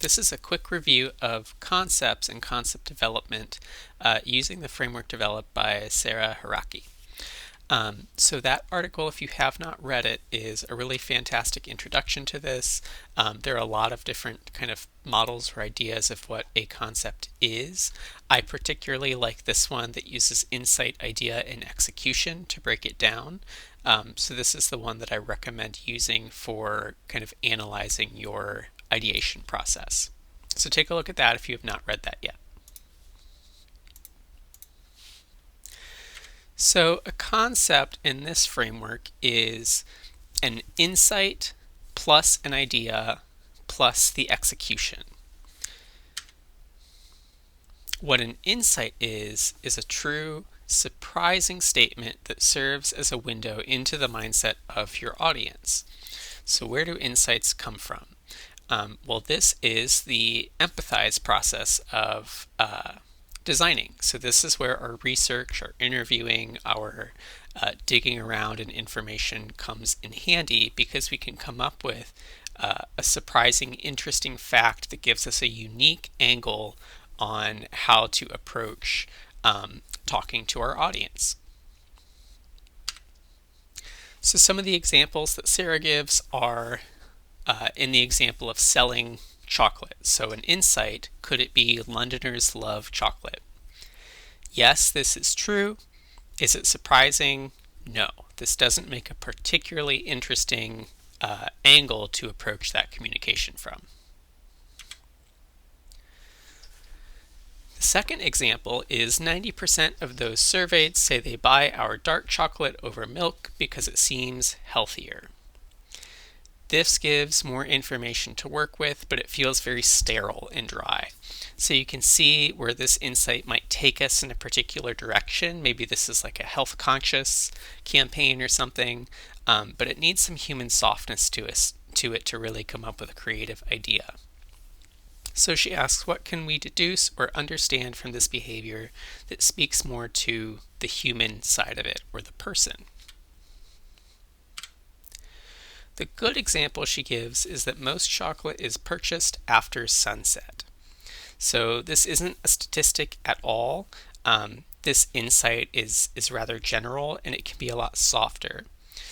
This is a quick review of concepts and concept development using the framework developed by Sarah Haraki. So that article, if you have not read it, is a really fantastic introduction to this. There are a lot of different kind of models or ideas of what a concept is. I particularly like this one that uses insight, idea, and execution to break it down. So this is the one that I recommend using for kind of analyzing your ideation process. So take a look at that if you have not read that yet. So a concept in this framework is an insight plus an idea plus the execution. What an insight is a true, surprising statement that serves as a window into the mindset of your audience. So where do insights come from? Well, this is the empathize process of designing. So this is where our research, our interviewing, our digging around in information comes in handy, because we can come up with a surprising, interesting fact that gives us a unique angle on how to approach talking to our audience. So some of the examples that Sarah gives are in the example of selling chocolate. So an insight, could it be Londoners love chocolate? Yes, this is true. Is it surprising? No. This doesn't make a particularly interesting angle to approach that communication from. The second example is 90% of those surveyed say they buy our dark chocolate over milk because it seems healthier. This gives more information to work with, but it feels very sterile and dry. So you can see where this insight might take us in a particular direction. Maybe this is like a health conscious campaign or something, but it needs some human softness to it to really come up with a creative idea. So she asks, what can we deduce or understand from this behavior that speaks more to the human side of it, or the person? The good example she gives is that most chocolate is purchased after sunset. So this isn't a statistic at all. This insight is rather general, and it can be a lot softer.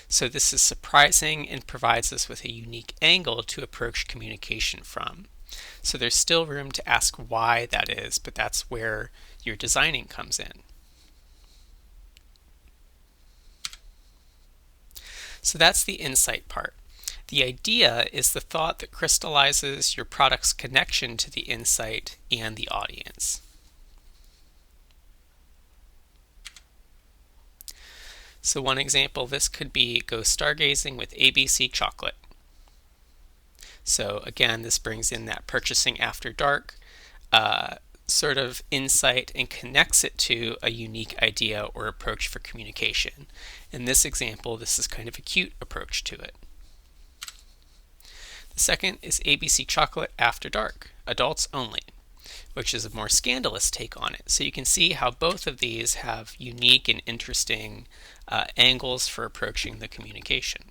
So this is surprising and provides us with a unique angle to approach communication from. So there's still room to ask why that is, but that's where your designing comes in. So that's the insight part. The idea is the thought that crystallizes your product's connection to the insight and the audience. So one example, this could be go stargazing with ABC chocolate. So again, this brings in that purchasing after dark sort of insight and connects it to a unique idea or approach for communication. In this example, this is kind of a cute approach to it. The second is ABC chocolate after dark, adults only, which is a more scandalous take on it. So you can see how both of these have unique and interesting angles for approaching the communication.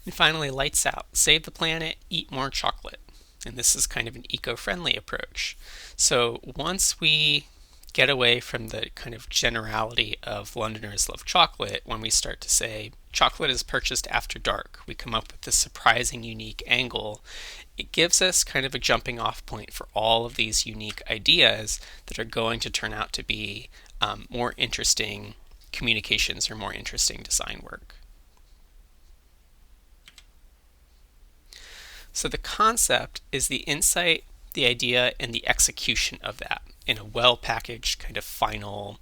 And finally, lights out. Save the planet, eat more chocolate. And this is kind of an eco-friendly approach. So once we get away from the kind of generality of Londoners love chocolate, when we start to say chocolate is purchased after dark, we come up with this surprising, unique angle. It gives us kind of a jumping off point for all of these unique ideas that are going to turn out to be more interesting communications or more interesting design work. So the concept is the insight, the idea, and the execution of that in a well-packaged kind of final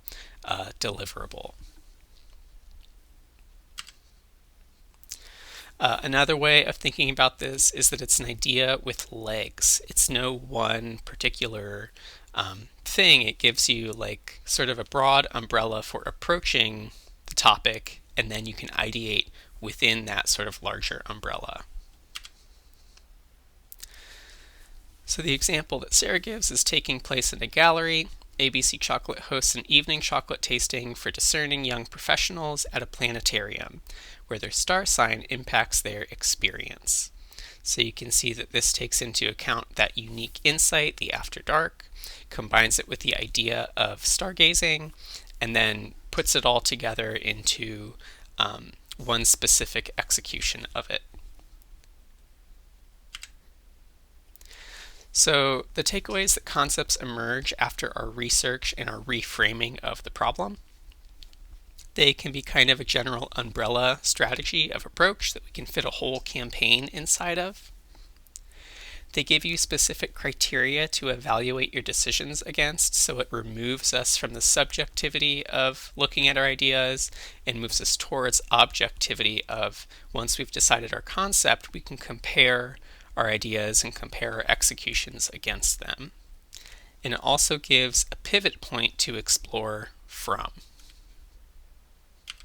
deliverable. Another way of thinking about this is that it's an idea with legs. It's no one particular thing. It gives you like sort of a broad umbrella for approaching the topic, and then you can ideate within that sort of larger umbrella. So the example that Sarah gives is taking place in a gallery. ABC Chocolate hosts an evening chocolate tasting for discerning young professionals at a planetarium, where their star sign impacts their experience. So you can see that this takes into account that unique insight, the after dark, combines it with the idea of stargazing, and then puts it all together into one specific execution of it. So the takeaway is that concepts emerge after our research and our reframing of the problem. They can be kind of a general umbrella strategy of approach that we can fit a whole campaign inside of. They give you specific criteria to evaluate your decisions against, so it removes us from the subjectivity of looking at our ideas and moves us towards objectivity of, once we've decided our concept, we can compare our ideas and compare our executions against them. And it also gives a pivot point to explore from.